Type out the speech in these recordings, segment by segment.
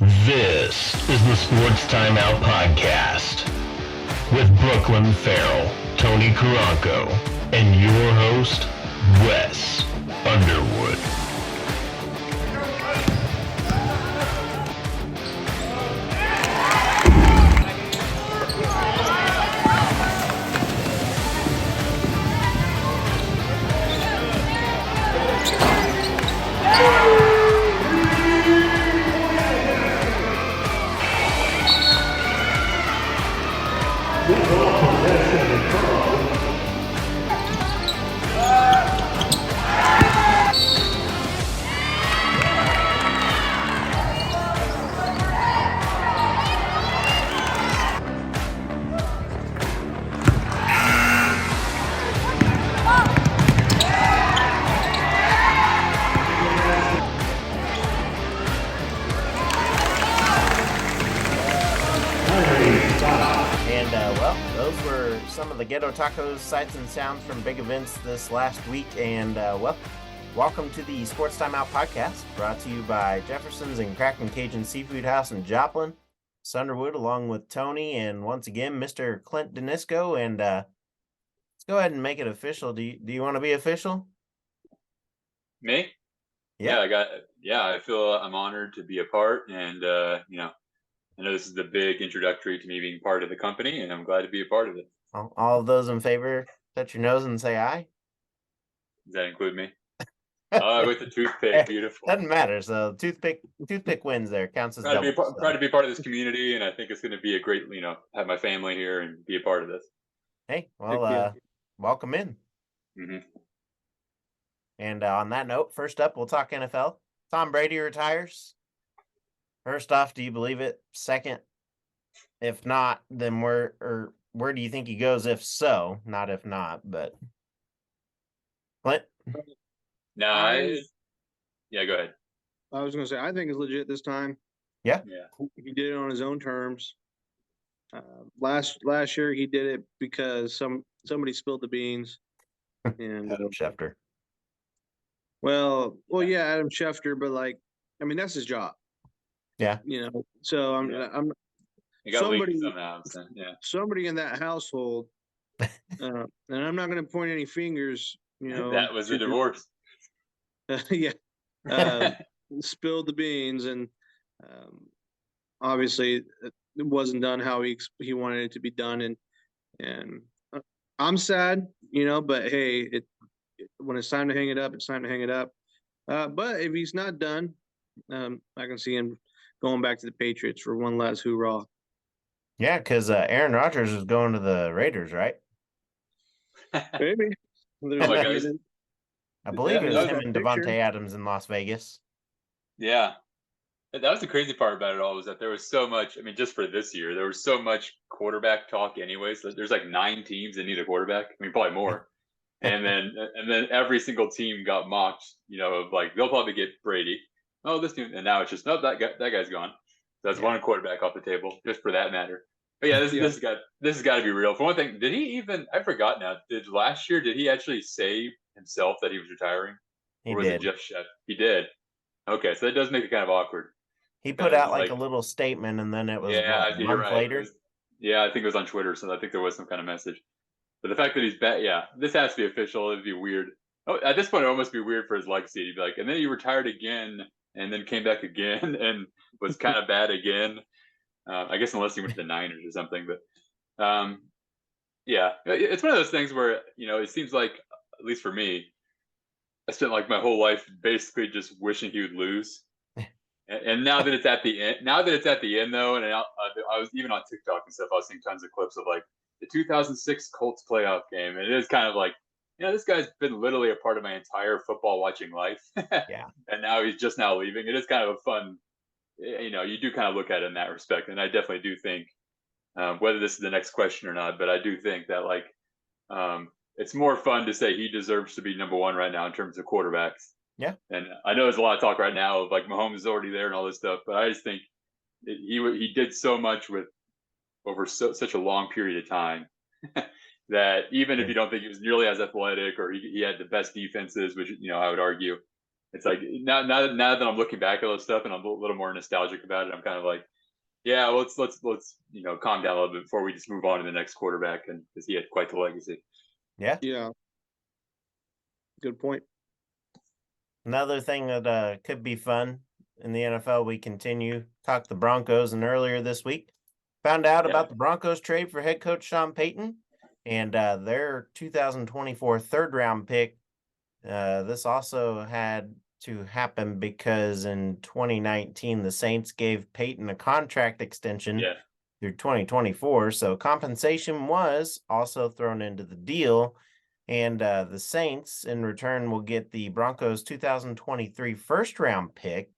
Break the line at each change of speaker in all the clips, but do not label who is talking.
This is the Sports Timeout Podcast with Brooklyn Farrell, Tony Caranco, and your host, Wes Underwood.
The Ghetto Tacos sights and sounds from big events this last week, and welcome to the Sports Timeout Podcast, brought to you by Jefferson's and Kraken Cajun Seafood House in Joplin. Sunderwood, along with Tony, and once again, Mr. Clint Denisco. And let's go ahead and make it official. Do you want to be official?
Me?
Yeah.
I feel I'm honored to be a part, and I know this is the big introductory to me being part of the company, and I'm glad to be a part of it.
All of those in favor, touch your nose and say aye.
Does that include me? With the toothpick, beautiful.
Doesn't matter. So toothpick wins there. Counts as double.
Proud to be part of this community, and I think it's going to be a great, have my family here and be a part of this.
Hey, well, welcome in.
Mm-hmm.
And on that note, first up, we'll talk NFL. Tom Brady retires. First off, do you believe it? Second, if not, then where do you think he goes? If so, not if not, but Clint?
No, go ahead.
I was going to say, I think it's legit this time.
Yeah.
He did it on his own terms. Last year he did it because somebody spilled the beans. And
Adam Schefter.
Well, yeah, Adam Schefter, but that's his job.
Yeah.
So I'm somebody in that household, and I'm not going to point any fingers.
That was a divorce.
Spilled the beans, and obviously it wasn't done how he wanted it to be done, and I'm sad, but hey, when it's time to hang it up, it's time to hang it up. But if he's not done, I can see him going back to the Patriots for one last hoorah.
Yeah, because Aaron Rodgers is going to the Raiders, right?
Maybe.
I believe it was him and Devontae Adams in Las Vegas.
Yeah. That was the crazy part about it all, was that there was so much, just for this year, there was so much quarterback talk anyways. There's 9 teams that need a quarterback. Probably more. and then every single team got mocked, of they'll probably get Brady. Oh, this team. And now it's just, no, that guy's gone. So that's one quarterback off the table, just for that matter. But yeah, this has got to be real. For one thing, did he even? I forgot now. Last year did he actually say himself that he was retiring,
or
was it just Chef? He did. Okay, so that does make it kind of awkward.
He put out a little statement, and then it was a month later.
I think it was on Twitter, so I think there was some kind of message. But the fact that he's back, this has to be official. It'd be weird. Oh, at this point, it would almost be weird for his legacy. He'd be like, and then he retired again, and then came back again, and was kind of bad again. I guess unless he went to the Niners or something, but it's one of those things where it seems like, at least for me, I spent my whole life basically just wishing he would lose. And now that it's at the end, though, and I was even on TikTok and stuff, I was seeing tons of clips of the 2006 Colts playoff game, and it is kind of this guy's been literally a part of my entire football watching life.
Yeah.
And now he's just now leaving. It is kind of a fun. You do kind of look at it in that respect. And I definitely do think, whether this is the next question or not, but I do think that it's more fun to say he deserves to be number one right now in terms of quarterbacks.
Yeah.
And I know there's a lot of talk right now of Mahomes is already there and all this stuff, but I just think he did so much with over such a long period of time that even if you don't think he was nearly as athletic or he had the best defenses, which, I would argue, it's like now that I'm looking back at all this stuff and I'm a little more nostalgic about it, I'm kind of like, yeah, let's calm down a little bit before we just move on to the next quarterback, and because he had quite the legacy.
Yeah.
Yeah. Good point.
Another thing that could be fun in the NFL, we continue talk the Broncos, and earlier this week found out about the Broncos trade for head coach Sean Payton and their 2024 third round pick. This also had to happen because in 2019 the Saints gave Payton a contract extension through 2024, so compensation was also thrown into the deal. And the Saints, in return, will get the Broncos' 2023 first-round pick,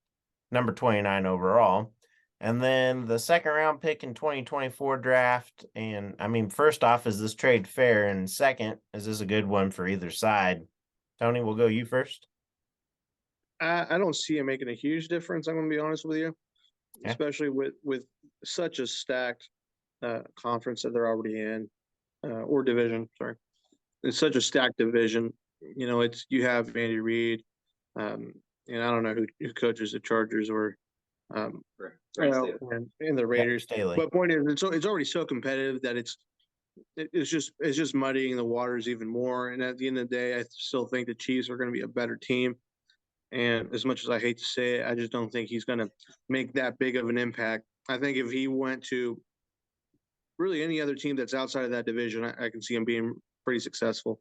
number 29 overall, and then the second-round pick in 2024 draft. And, I mean, first off, is this trade fair? And second, is this a good one for either side? Tony, we'll go you first.
I don't see it making a huge difference, I'm going to be honest with you,
Yeah.
especially with such a stacked conference that they're already in, or division, sorry. It's such a stacked division. You know, you have Andy Reid, and I don't know who coaches the Chargers or and the Raiders.
Staley.
But point is, it's already so competitive that it's just muddying the waters even more. And at the end of the day, I still think the Chiefs are going to be a better team. And as much as I hate to say it, I just don't think he's going to make that big of an impact. I think if he went to really any other team that's outside of that division, I can see him being pretty successful.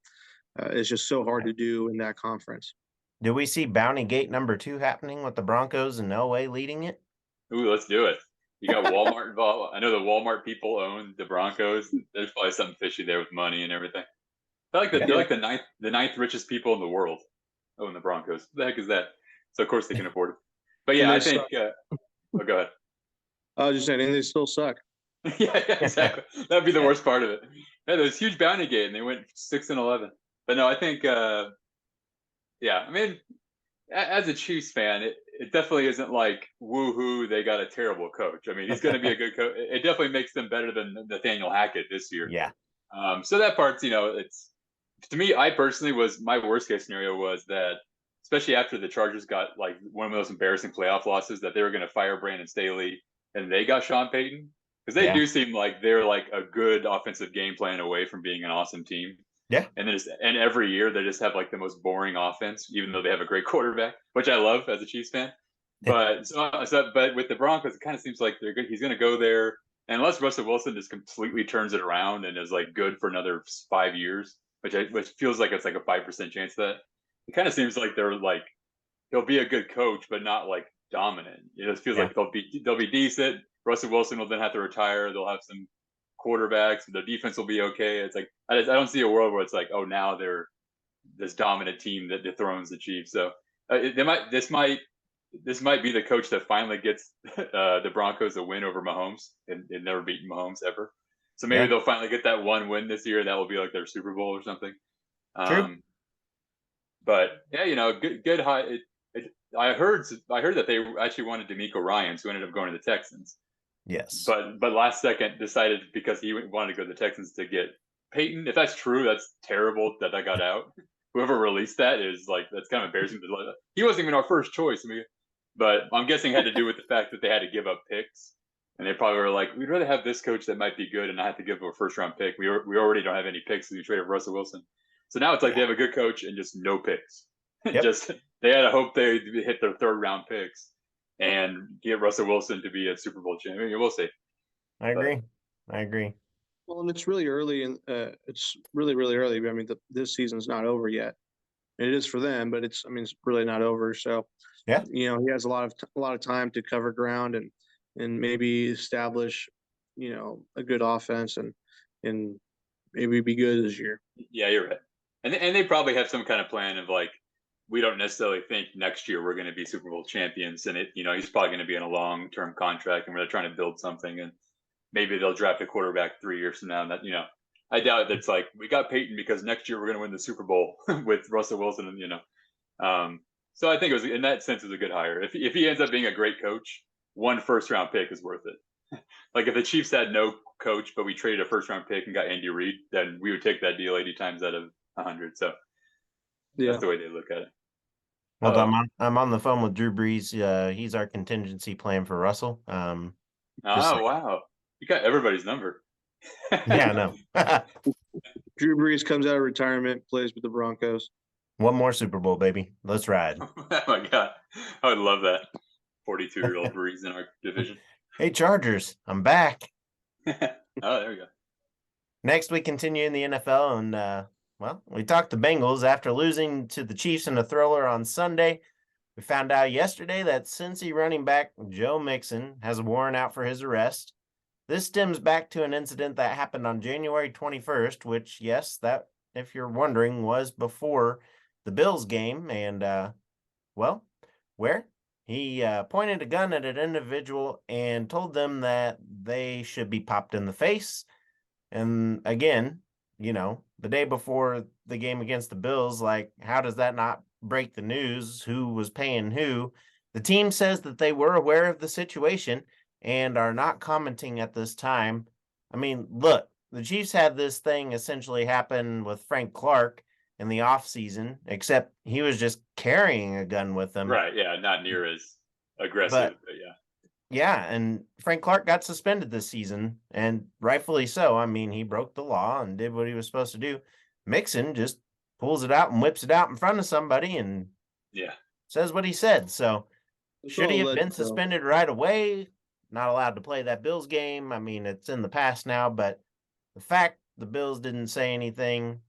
It's just so hard to do in that conference.
Do we see Bounty Gate number 2 happening with the Broncos and Elway leading it?
Ooh, let's do it. You got Walmart involved. I know the Walmart people own the Broncos. There's probably something fishy there with money and everything. They're like the ninth richest people in the world own the Broncos. What the heck is that? So of course they can afford it. But yeah, I think. Go ahead.
I was just saying, and they still suck.
yeah, exactly. That'd be the worst part of it. Yeah, there was huge bounty gate, and they went 6-11. But no, I think. Yeah, I mean, as a Chiefs fan, it definitely isn't like woohoo, they got a terrible coach. I mean, he's going to be a good coach. It definitely makes them better than Nathaniel Hackett this year.
Yeah.
So that part's, it's to me, I personally was my worst case scenario was that, especially after the Chargers got like one of those embarrassing playoff losses, that they were going to fire Brandon Staley and they got Sean Payton, because they do seem like they're like a good offensive game plan away from being an awesome team.
Yeah.
And every year they just have like the most boring offense, even though they have a great quarterback, which I love as a Chiefs fan. But but with the Broncos, it kind of seems like he's going to go there, and unless Russell Wilson just completely turns it around and is like good for another 5 years, which feels like it's like a 5% chance of that. It kind of seems like he'll be a good coach, but not like dominant. It just feels like they'll be decent. Russell Wilson will then have to retire. They'll have some quarterbacks. Their defense will be okay. It's like I don't see a world where it's like, oh, now they're this dominant team that dethrones the Chiefs. So this might be the coach that finally gets the Broncos a win over Mahomes, and never beaten Mahomes ever. So maybe they'll finally get that one win this year. That will be like their Super Bowl or something.
True.
But yeah, good high. I heard that they actually wanted D'Amico Ryans, who ended up going to the Texans.
Yes.
But last second decided, because he wanted to go to the Texans, to get Payton. If that's true, that's terrible that got out. Whoever released that is like, that's kind of embarrassing. He wasn't even our first choice. I mean, but I'm guessing it had to do with the fact that they had to give up picks, and they probably were like, we'd rather have this coach that might be good and not have to give up a first round pick. We already don't have any picks, so we traded Russell Wilson. So now it's like they have a good coach and just no picks. Just they had to hope they hit their third round picks and get Russell Wilson to be a Super Bowl champion. I mean, we'll see.
I agree.
Well, and it's really early, and it's really, really early. I mean, this season's not over yet. It is for them, but it's really not over. So, he has a lot of time to cover ground and maybe establish, a good offense and maybe be good this year.
Yeah, you're right. And they probably have some kind of plan of like, we don't necessarily think next year we're going to be Super Bowl champions, and he's probably going to be in a long-term contract, and we're trying to build something, and maybe they'll draft a quarterback 3 years from now. And that, I doubt that's like, we got Peyton because next year we're going to win the Super Bowl with Russell Wilson, and so I think it was, in that sense, it was a good hire. If he ends up being a great coach, one first-round pick is worth it. Like if the Chiefs had no coach, but we traded a first-round pick and got Andy Reid, then we would take that deal 80 times out of 100. So that's the way they look at it.
Well, I'm on the phone with Drew Brees. He's our contingency plan for Russell.
Wow. You got everybody's number.
Yeah, no.
Drew Brees comes out of retirement, plays with the Broncos.
One more Super Bowl, baby. Let's ride.
Oh my God. I would love that. 42-year-old Brees in our division.
Hey, Chargers, I'm back.
Oh, there we go.
Next, we continue in the NFL, and we talked the Bengals after losing to the Chiefs in a thriller on Sunday. We found out yesterday that Cincy running back Joe Mixon has a warrant out for his arrest. This stems back to an incident that happened on January 21st, which, yes, that, if you're wondering, was before the Bills game, and where he pointed a gun at an individual and told them that they should be popped in the face. And again, the day before the game against the Bills, like, how does that not break the news? Who was paying who? The team says that they were aware of the situation and are not commenting at this time. I mean, look, the Chiefs had this thing essentially happen with Frank Clark in the offseason, except he was just carrying a gun with him.
Right, yeah, not near as aggressive, but yeah.
Yeah, and Frank Clark got suspended this season, and rightfully so. I mean, he broke the law and did what he was supposed to do. Mixon just pulls it out and whips it out in front of somebody and says what he said. So should he have been suspended right away? Not allowed to play that Bills game. I mean, it's in the past now, but the fact the Bills didn't say anything,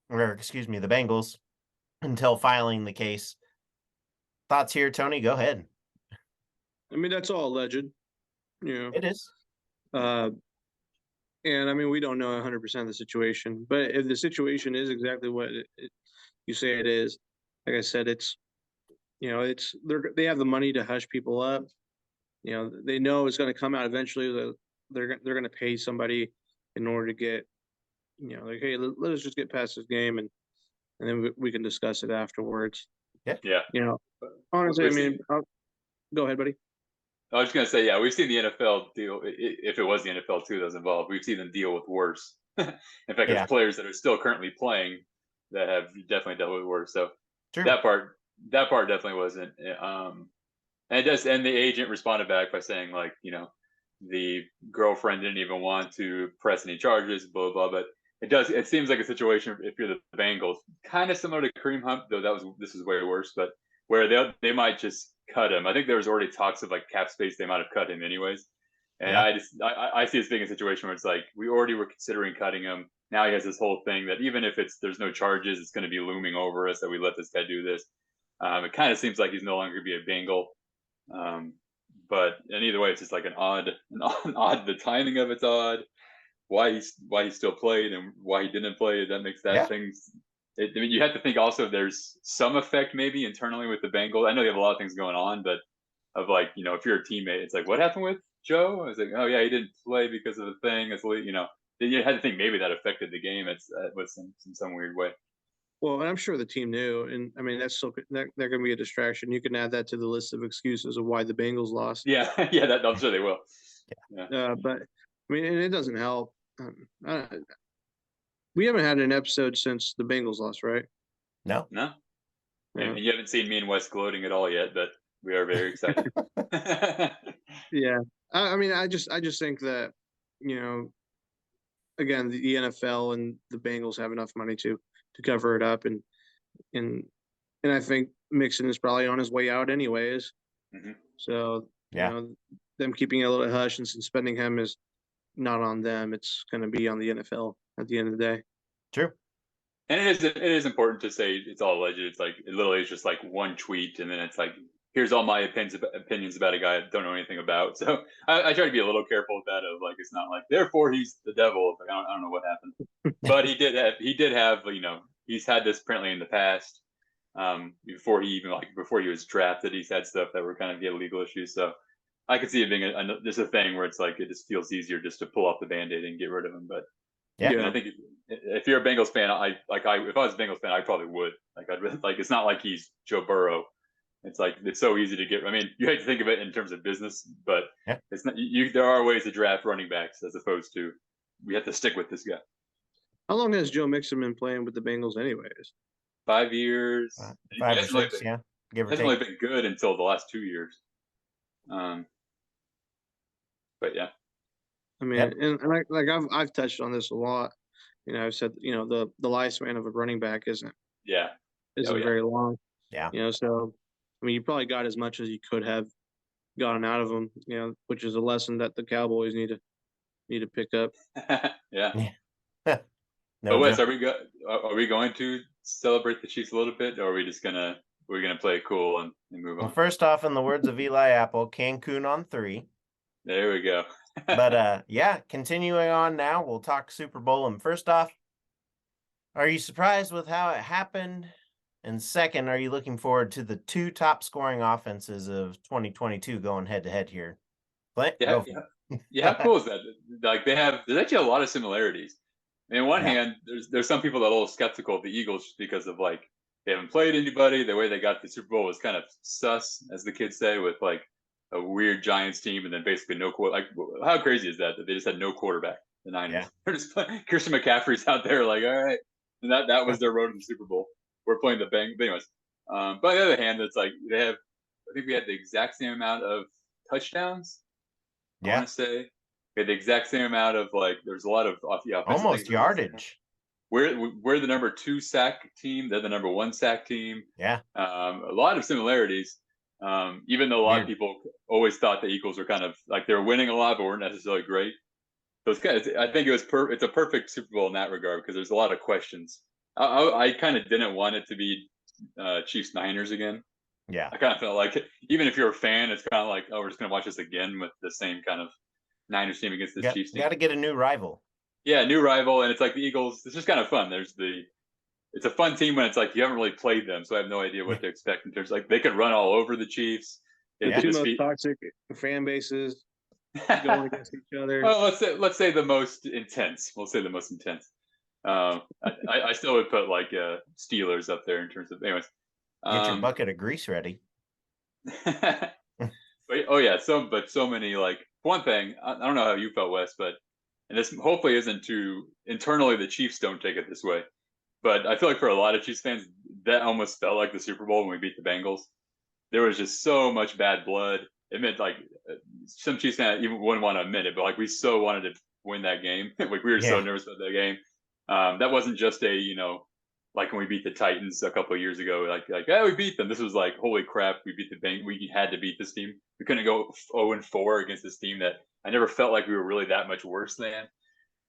or excuse me, the Bengals, until filing the case. Thoughts here, Tony? Go ahead.
I mean, that's all alleged.
It is.
And I mean, we don't know 100% of the situation, but if the situation is exactly what you say it is, like I said, they have the money to hush people up. They know it's going to come out eventually. They're going to pay somebody in order to get, like, hey, let us just get past this game, and then we can discuss it afterwards.
Yeah.
Honestly, I mean, go ahead, buddy.
I was just gonna say, yeah, we've seen the NFL deal. If it was the NFL too that was involved, we've seen them deal with worse. In fact, there's players that are still currently playing that have definitely dealt with worse. So
True.
that part definitely wasn't. And the agent responded back by saying, like, the girlfriend didn't even want to press any charges, blah blah. But it seems like a situation, if you're the Bengals, kind of similar to Kareem Hunt, though this is way worse, but where they might just cut him. I think there was already talks of, like, cap space. They might have cut him anyways. And I see this being a situation where it's like, we already were considering cutting him. Now he has this whole thing that even if there's no charges, it's going to be looming over us that we let this guy do this. It kind of seems like he's no longer going to be a Bengal. And either way, it's just like an odd. The timing of it's odd. Why he still played and why he didn't play, that makes that things. I mean, you have to think also there's some effect maybe internally with the Bengals. I know they have a lot of things going on, but of, like, if you're a teammate, it's like, what happened with Joe? I was like, oh yeah, he didn't play because of the thing. It's, you had to think maybe that affected the game. It's with some weird way.
Well, I'm sure the team knew, and I mean, that's they're going to be a distraction. You can add that to the list of excuses of why the Bengals lost.
Yeah, I'm sure they will. Yeah.
But I mean, and it doesn't help. We haven't had an episode since the Bengals lost, right?
No.
And you haven't seen me and Wes gloating at all yet, but we are very excited.
Yeah. I mean, I just think that, again, the NFL and the Bengals have enough money to cover it up, and I think Mixon is probably on his way out anyways.
Mm-hmm.
So them keeping a little hush and suspending him is not on them. It's going to be on the NFL at the end of the day.
True.
And it is important to say it's all alleged. It's like, it literally is just like one tweet, and then it's like, here's all my opinions about a guy I don't know anything about. So I try to be a little careful with that. Of, like, it's not like, therefore he's the devil. Like, I don't know what happened, but he did have he's had this apparently in the past. Before he was drafted, he's had stuff that were kind of legal issues. So I could see it being just a thing where it's like, it just feels easier just to pull off the Band-Aid and get rid of him. But I think if you're a Bengals fan, if I was a Bengals fan, I probably would. Like, I'd really, like, it's not like he's Joe Burrow. It's like, it's so easy to get. I mean, you hate to think of it in terms of business, but it's not. There are ways to draft running backs as opposed to we have to stick with this guy.
How long has Joe Mixon been playing with the Bengals, anyways?
5 years.
5 or 6, yeah. give or
hasn't
take.
really been good until the last 2 years. But yeah.
I mean,
Yep.
and I've touched on this a lot. I've said, the lifespan of a running back isn't
Yeah. Oh, yeah.
very long.
Yeah.
So I mean, you probably got as much as you could have gotten out of them. Which is a lesson that the Cowboys need to pick up.
Yeah.
No
But Wes,
joke.
are we going to celebrate the Chiefs a little bit, or are we just gonna play it cool and move
Well,
on?
first off, in the words of Eli Apple, Cancun on 3.
There we go.
But yeah, continuing on now, we'll talk Super Bowl. And first off, are you surprised with how it happened? And second, are you looking forward to the 2 top scoring offenses of 2022 going head to head here? Clint,
Yeah,
go for it.
yeah. How cool is that? Like there's actually a lot of similarities. I mean, on one
Yeah.
hand, there's some people that are a little skeptical of the Eagles just because of like they haven't played anybody. The way they got the Super Bowl was kind of sus, as the kids say, with like a weird Giants team and then basically no quarterback. Like, how crazy is that they just had no quarterback? The Niners.
Yeah.
They're just playing. Christian McCaffrey's out there, like, all right, and that was their road to the Super Bowl. We're playing the Bengals. Anyways, but on the other hand, it's like they have. I think we had the exact same amount of touchdowns. I
Yeah.
want to say we had the exact same amount of like. There's a lot of offensive
Almost
things.
yardage.
We're the number 2 sack team. They're the number 1 sack team.
Yeah.
A lot of similarities. Even though a lot of people always thought the Eagles were kind of like they were winning a lot, but weren't necessarily great. So I think it's a perfect Super Bowl in that regard because there's a lot of questions. I kind of didn't want it to be Chiefs Niners again.
Yeah.
I kind of felt like even if you're a fan, it's kind of like, oh, we're just gonna watch this again with the same kind of Niners team against this Chiefs team.
Got to get a new rival.
Yeah, new rival, and it's like the Eagles. It's just kind of fun. It's a fun team when it's like you haven't really played them, so I have no idea what to expect in terms of, like they could run all over the Chiefs.
Yeah.
Two most toxic fan bases going against each other.
Well, let's say the most intense. We'll say the most intense. I still would put like Steelers up there in terms of anyways.
Get your bucket of grease ready.
But, oh yeah, so many like one thing. I don't know how you felt, Wes, but and this hopefully isn't too internally. The Chiefs don't take it this way, but I feel like for a lot of Chiefs fans, that almost felt like the Super Bowl when we beat the Bengals. There was just so much bad blood. It meant like some Chiefs fans even wouldn't want to admit it, but like we so wanted to win that game. Like we were so nervous about that game. That wasn't just a like when we beat the Titans a couple of years ago, like yeah, we beat them. This was like, holy crap, we beat the Bengals. We had to beat this team. We couldn't go 0-4 against this team that I never felt like we were really that much worse than.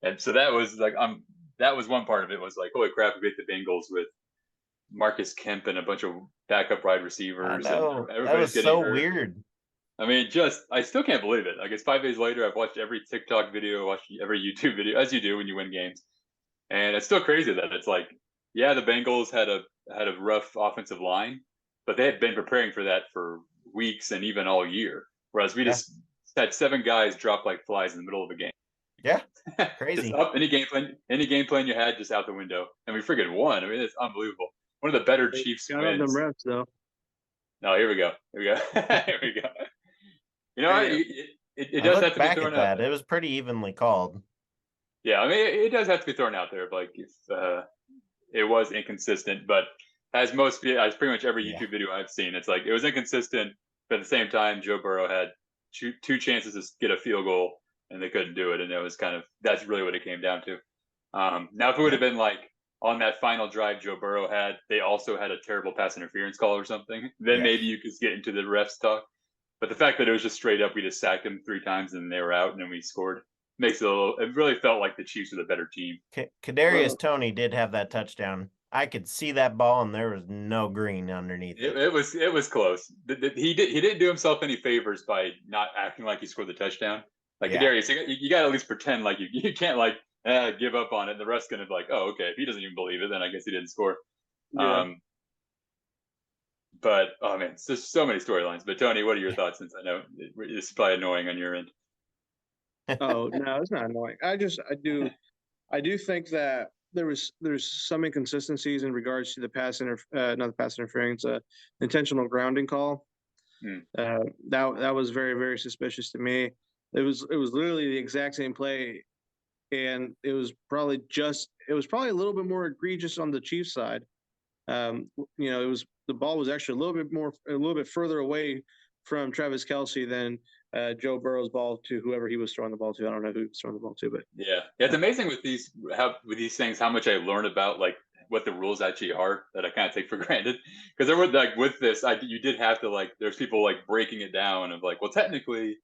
And so that was like that was one part of it was like, holy crap, we beat the Bengals with Marcus Kemp and a bunch of backup wide receivers.
I know.
And
That was
getting
so
hurt.
weird.
I mean, I still can't believe it. Like it's 5 days later, I've watched every TikTok video, watched every YouTube video, as you do when you win games. And it's still crazy that it's like, yeah, the Bengals had a rough offensive line, but they had been preparing for that for weeks and even all year. Whereas we just had 7 guys drop like flies in the middle of a game.
Yeah, crazy.
Just up any game plan you had, just out the window, and we friggin' won. I mean, it's unbelievable. One of the better Chiefs wins.
Them refs though.
No, here we go. Here we go. You know, it does have to be thrown out.
It was pretty evenly called.
Yeah, I mean, it does have to be thrown out there. Like if it was inconsistent, but as pretty much every YouTube video I've seen, it's like it was inconsistent. But at the same time, Joe Burrow had two chances to get a field goal, and they couldn't do it. And it was that's really what it came down to. Now, if it would have been like on that final drive Joe Burrow had, they also had a terrible pass interference call or something, then maybe you could get into the refs talk. But the fact that it was just straight up, we just sacked them 3 times and they were out, and then we scored. Makes it it really felt like the Chiefs were the better team.
Kadarius Toney did have that touchdown. I could see that ball, and there was no green underneath it.
It was close. He didn't do himself any favors by not acting like he scored the touchdown. Like Kadarius, you got to at least pretend like you can't like give up on it. And the rest gonna be like, oh, okay. If he doesn't even believe it, then I guess he didn't score. Yeah. But oh man, it's just so many storylines. But Tony, what are your thoughts? Since I know it's probably annoying on your end.
Oh no, it's not annoying. I do think that there's some inconsistencies in regards to the not the pass interference, intentional grounding call. That was very, very suspicious to me. It was literally the exact same play, and it was probably a little bit more egregious on the Chiefs side. It was the ball was actually a little bit further away from Travis Kelce than Joe Burrow's ball to whoever he was throwing the ball to. I don't know who he was throwing the ball to, but
Yeah, it's amazing with these things how much I learned about like what the rules actually are that I kind of take for granted. Because there were like with this, you did have to like there's people like breaking it down of like, well, technically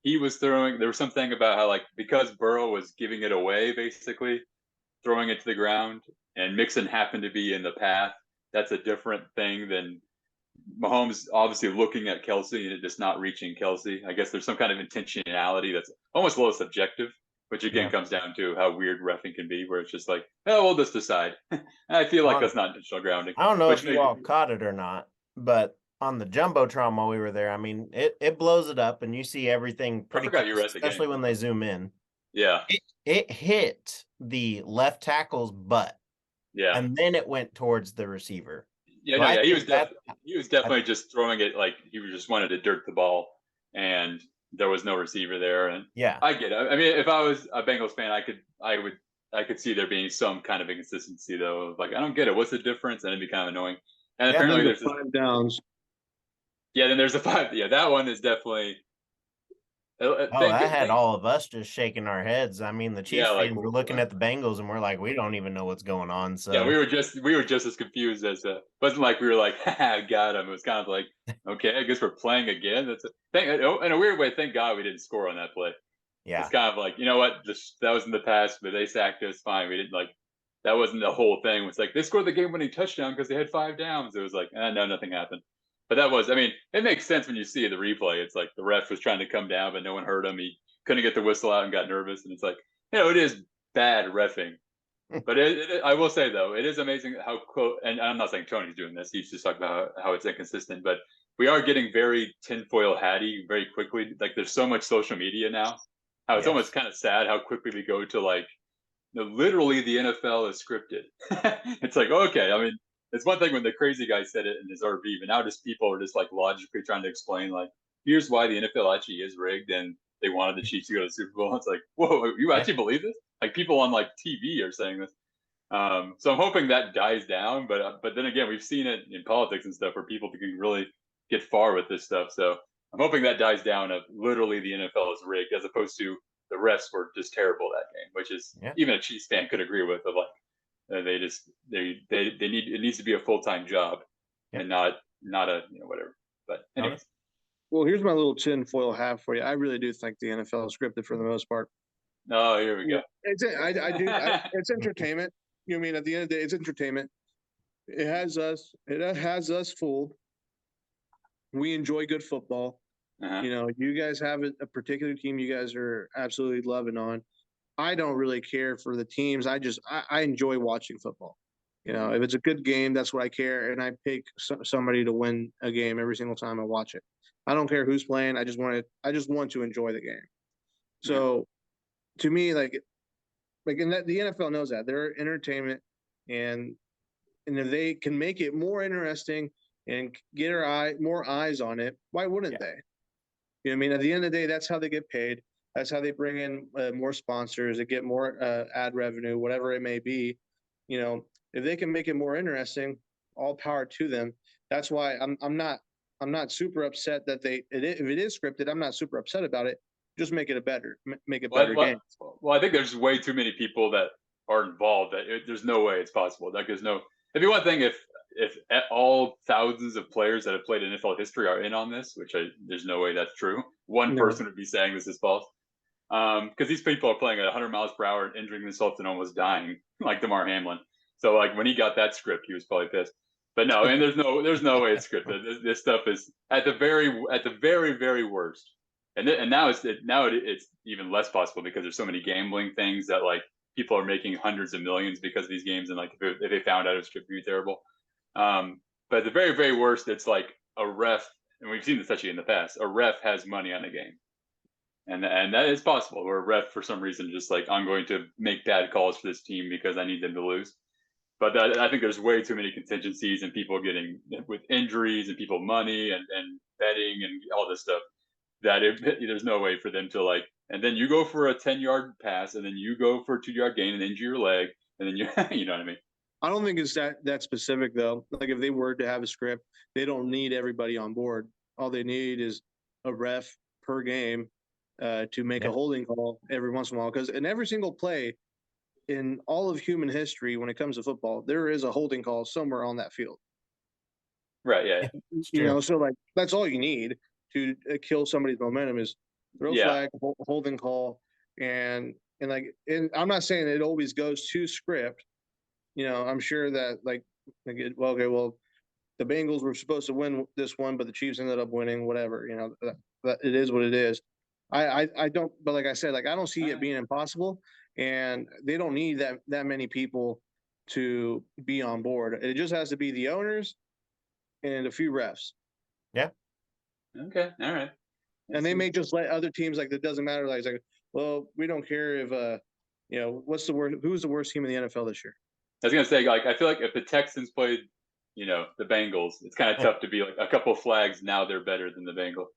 he was throwing. There was something about how like because Burrow was giving it away, basically throwing it to the ground, and Mixon happened to be in the path. That's a different thing than Mahomes obviously looking at Kelce and it just not reaching Kelce. I guess there's some kind of intentionality that's almost a little subjective, which again comes down to how weird reffing can be, where it's just like, oh, we'll just decide. I feel like that's not intentional grounding.
I don't know if you all caught it or not, but on the Jumbotron while we were there, I mean, it blows it up and you see everything pretty close, especially when they zoom in.
Yeah.
It hit the left tackle's butt.
Yeah.
And then it went towards the receiver.
Yeah, no, yeah, he was definitely just throwing it like he just wanted to dirt the ball, and there was no receiver there. And
yeah,
I get it. I mean, if I was a Bengals fan, I could see there being some kind of inconsistency though. Like, I don't get it. What's the difference? And it'd be kind of annoying. And apparently there's
5 downs.
Yeah, then there's a 5. Yeah, that one is definitely.
That had all of us just shaking our heads. I mean, the Chiefs fans were looking at the Bengals and we're like, we don't even know what's going on. So
yeah, we were just as confused as wasn't like we were like, got him. It was kind of like, okay, I guess we're playing again. That's in a weird way. Thank God we didn't score on that play.
Yeah,
it's kind of like, you know what, that was in the past, but they sacked us. Fine, we didn't like that wasn't the whole thing. It's like they scored the game-winning touchdown because they had 5 downs. It was like, no, nothing happened. But that was, I mean, it makes sense when you see the replay. It's like the ref was trying to come down, but no one heard him. He couldn't get the whistle out and got nervous. And it's like, it is bad reffing. But I will say, though, it is amazing how close, and I'm not saying Tony's doing this. He's just talking about how it's inconsistent. But we are getting very tinfoil hatty very quickly. Like there's so much social media now. How it's almost kind of sad how quickly we go to like, literally the NFL is scripted. It's like, okay, I mean, it's one thing when the crazy guy said it in his RV, but now just people are just like logically trying to explain like, here's why the NFL actually is rigged and they wanted the Chiefs to go to the Super Bowl. It's like, whoa, you actually believe this? Like people on like TV are saying this. So I'm hoping that dies down, but then again, we've seen it in politics and stuff where people can really get far with this stuff. So I'm hoping that dies down of literally the NFL is rigged as opposed to the refs were just terrible that game, which is even a Chiefs fan could agree with. Of like, they need it needs to be a full-time job and not a whatever. But anyways.
Well, here's my little tinfoil hat for you. I really do think the NFL is scripted for the most part.
Oh, here we go.
It's entertainment. You know what I mean? At the end of the day, it's entertainment. It has us fooled. We enjoy good football. You guys have a particular team you guys are absolutely loving on. I don't really care for the teams. I enjoy watching football. If it's a good game, that's what I care. And I pick somebody to win a game every single time I watch it. I don't care who's playing. I just want to enjoy the game. So to me, like in that, the NFL knows that they're entertainment, and if they can make it more interesting and get more eyes on it, why wouldn't they? You know what I mean? At the end of the day, that's how they get paid. That's how they bring in more sponsors. They get more ad revenue, whatever it may be. If they can make it more interesting, all power to them. That's why I'm not super upset that if it is scripted, I'm not super upset about it. Just make it better game.
Well, I think there's way too many people that are involved that there's no way it's possible. Like it'd be one thing if all thousands of players that have played NFL history are in on this, which there's no way that's true. One person would be saying this is false. Because these people are playing at 100 miles per hour and injuring themselves and almost dying, like Damar Hamlin. So like when he got that script, he was probably pissed. But no, and there's no way it's scripted. This stuff is at the very, very worst. And now it's even less possible because there's so many gambling things that like people are making hundreds of millions because of these games, and like if they found out it was scripted, it'd be terrible. But at the very, very worst, it's like a ref, and we've seen this actually in the past. A ref has money on the game, and that is possible. Where a ref, for some reason, just like I'm going to make bad calls for this team because I need them to lose. But I think there's way too many contingencies and people getting with injuries and people money and betting and all this stuff that there's no way for them to like. And then you go for a 10-yard pass, and then you go for a 2-yard gain and injure your leg, and then you know what I mean.
I don't think it's that specific though. Like if they were to have a script, they don't need everybody on board. All they need is a ref per game to make a holding call every once in a while. Because in every single play in all of human history, when it comes to football, there is a holding call somewhere on that field.
Right. Yeah.
You know, so like that's all you need to kill somebody's momentum is throw flag, holding call, and I'm not saying it always goes to script. You know, I'm sure that well, the Bengals were supposed to win this one, but the Chiefs ended up winning. Whatever, you know, that it is what it is. I don't, but like I said, like I don't see it being impossible, and they don't need that many people to be on board. It just has to be the owners and a few refs.
Yeah.
Okay. All right.
And they may just let other teams, like, it doesn't matter. Like, well, we don't care if, you know, who's the worst team in the NFL this year?
I was going to say, like, I feel like if the Texans played, you know, the Bengals, it's kind of tough to be like a couple flags. Now they're better than the Bengals.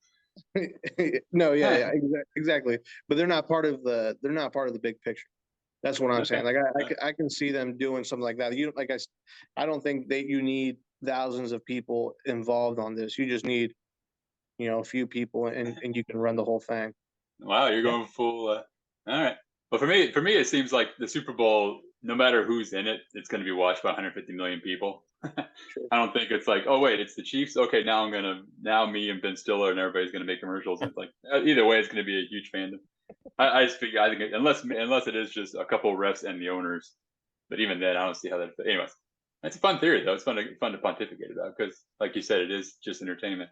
No, yeah, exactly. But they're not part of the big picture. That's what I'm saying. Like, I can see them doing something like that. I don't think that you need thousands of people involved on this. You just need, you know, a few people, and you can run the whole thing.
Wow, you're going full. All right. Well, for me, it seems like the Super Bowl, no matter who's in it, it's going to be watched by 150 million people. I don't think it's like, oh wait, it's the Chiefs. Okay, now me and Ben Stiller and everybody's going to make commercials. And it's like either way, it's going to be a huge fandom. I just figure, I think unless it is just a couple of refs and the owners, but even then, I don't see how that. Anyways, it's a fun theory though. It's fun to pontificate about because, like you said, it is just entertainment.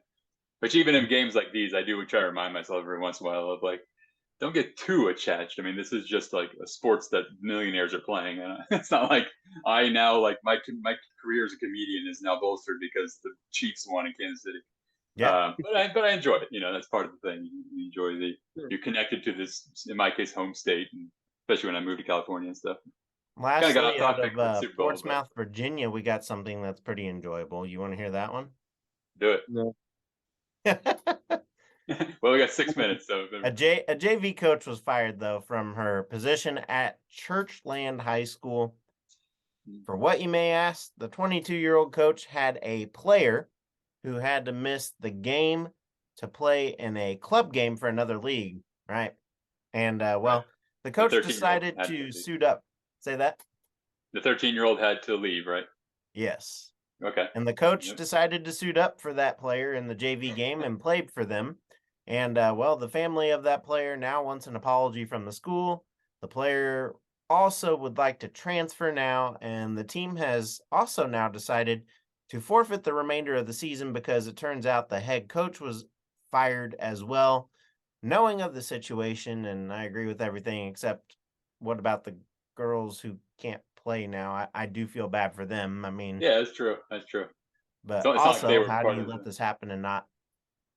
But even in games like these, I do try to remind myself every once in a while of like, don't get too attached. I mean, this is just like a sports that millionaires are playing. And it's not like I now like my career as a comedian is now bolstered because the Chiefs won in Kansas City. Yeah. But I enjoy it. You know, that's part of the thing. You enjoy you're connected to this, in my case, home state, and especially when I moved to California and stuff.
Lastly, out of Portsmouth, Virginia, we got something that's pretty enjoyable. You want to hear that one?
Do it.
No.
Well, we got 6 minutes. So
a JV coach was fired, though, from her position at Churchland High School. For what you may ask, the 22-year-old coach had a player who had to miss the game to play in a club game for another league, right? And, the coach decided to suit up. Say that?
The 13-year-old had to leave, right?
Yes.
Okay.
And the coach decided to suit up for that player in the JV game and played for them. And, the family of that player now wants an apology from the school. The player also would like to transfer now, and the team has also now decided to forfeit the remainder of the season because it turns out the head coach was fired as well. Knowing of the situation, and I agree with everything except what about the girls who can't play now? I do feel bad for them. I mean,
yeah, that's true.
But it's also, like how do you let this happen and not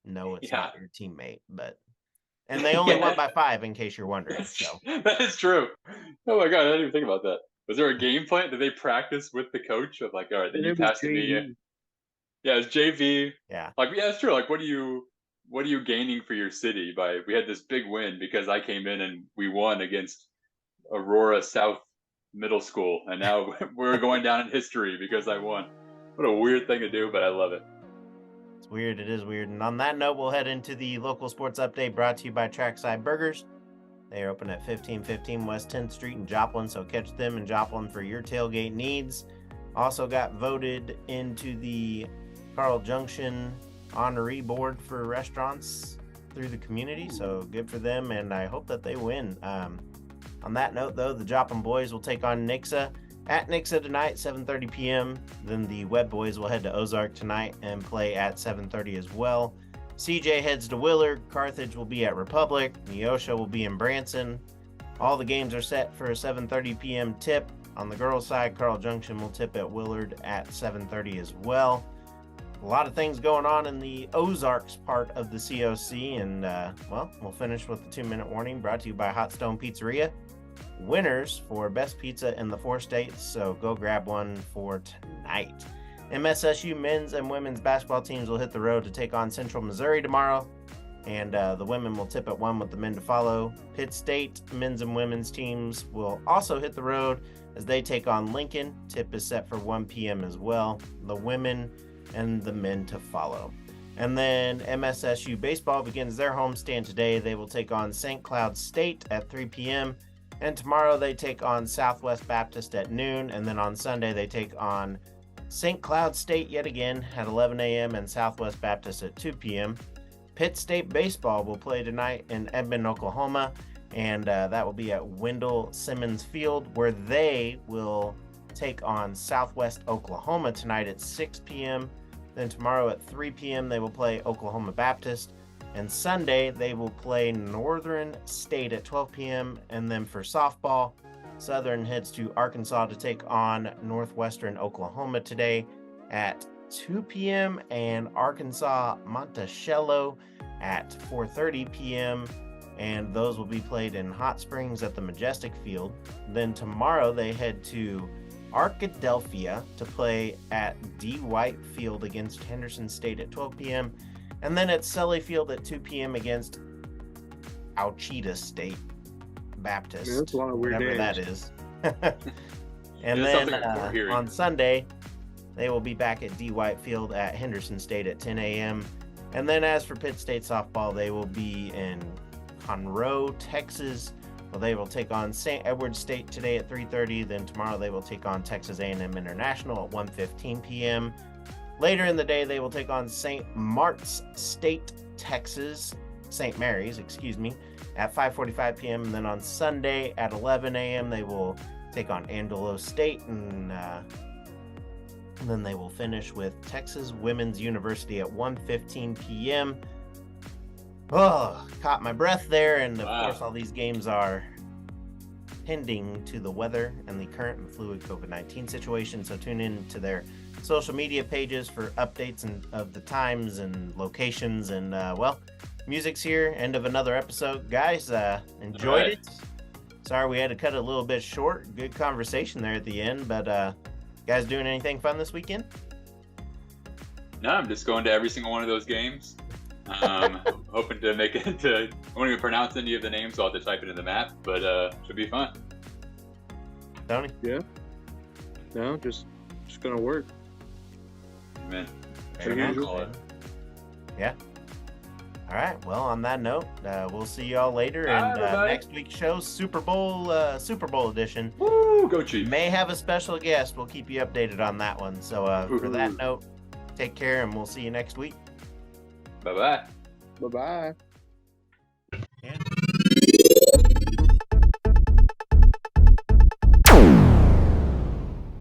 know it's not your teammate? And they only won by 5, in case you're wondering. So
that is true. Oh my god, I didn't even think about that. Was there a game plan? Did they practice with the coach of like, all right, then you pass to me? Yeah, it's JV.
Yeah,
like it's true. Like, what are you gaining for your city by? We had this big win because I came in and we won against Aurora South Middle School, and now we're going down in history because I won. What a weird thing to do, but I love it.
It's weird. It is weird. And on that note, we'll head into the local sports update brought to you by Trackside Burgers. They are open at 1515 West 10th Street in Joplin, so catch them in Joplin for your tailgate needs. Also got voted into the Carl Junction honoree board for restaurants through the community, so good for them, and I hope that they win. On that note, though, the Joplin boys will take on Nixa at Nixa tonight, 7:30 p.m. Then the Webb boys will head to Ozark tonight and play at 7:30 as well. CJ heads to Willard. Carthage will be at Republic. Neosho will be in Branson. All the games are set for a 7:30 p.m. tip. On the girls' side, Carl Junction will tip at Willard at 7:30 as well. A lot of things going on in the Ozarks part of the COC, and we'll finish with the 2-minute warning brought to you by Hot Stone Pizzeria. Winners for best pizza in the 4 states, so go grab one for tonight. MSSU men's and women's basketball teams will hit the road to take on Central Missouri tomorrow, And the women will tip at 1 with the men to follow. Pitt State men's and women's teams will also hit the road as they take on Lincoln. Tip is set for 1 p.m. as well. The women and the men to follow. And then MSSU baseball begins their homestand today. They will take on St. Cloud State at 3 p.m. And tomorrow they take on Southwest Baptist at noon. And then on Sunday they take on St. Cloud State yet again at 11 a.m. and Southwest Baptist at 2 p.m. Pitt State baseball will play tonight in Edmond, Oklahoma. And that will be at Wendell Simmons Field, where they will take on Southwest Oklahoma tonight at 6 p.m. Then tomorrow at 3 p.m. they will play Oklahoma Baptist. And Sunday they will play Northern State at 12 p.m. And then for softball, Southern heads to Arkansas to take on Northwestern Oklahoma today at 2 p.m. and Arkansas Monticello at 4:30 p.m. And those will be played in Hot Springs at the Majestic Field. Then tomorrow they head to Arkadelphia to play at D. White Field against Henderson State at 12 p.m. And then at Sully Field at 2 p.m. against Ouachita State Baptist.
Yeah, that's a lot of weird
whatever
names.
that is. And then on Sunday, they will be back at D. White Field at Henderson State at 10 a.m. And then as for Pitt State softball, they will be in Conroe, Texas. Well, they will take on St. Edward State today at 3:30. Then tomorrow they will take on Texas A&M International at 1:15 p.m. Later in the day, they will take on St. Mark's State, Texas, St. Mary's, at 5:45 p.m. And then on Sunday at 11 a.m., they will take on Angelo State, and then they will finish with Texas Women's University at 1:15 p.m. Oh, caught my breath there, and of course all these games are pending to the weather and the current and fluid COVID-19 situation, so tune in to their social media pages for updates of the times and locations. And music's here, end of another episode. Guys, enjoyed it. Sorry we had to cut it a little bit short. Good conversation there at the end, but guys doing anything fun this weekend?
No, I'm just going to every single one of those games. Hoping to make it to. I won't even pronounce any of the names, so I'll have to type it in the map, but should be fun.
Tony?
Yeah. No, just gonna work.
Amen.
Yeah. All right. Well, on that note, we'll see y'all later. And next week's show, Super Bowl edition.
Woo! Go Chiefs.
May have a special guest. We'll keep you updated on that one. So for that note, take care, and we'll see you next week.
Bye-bye.
Bye-bye.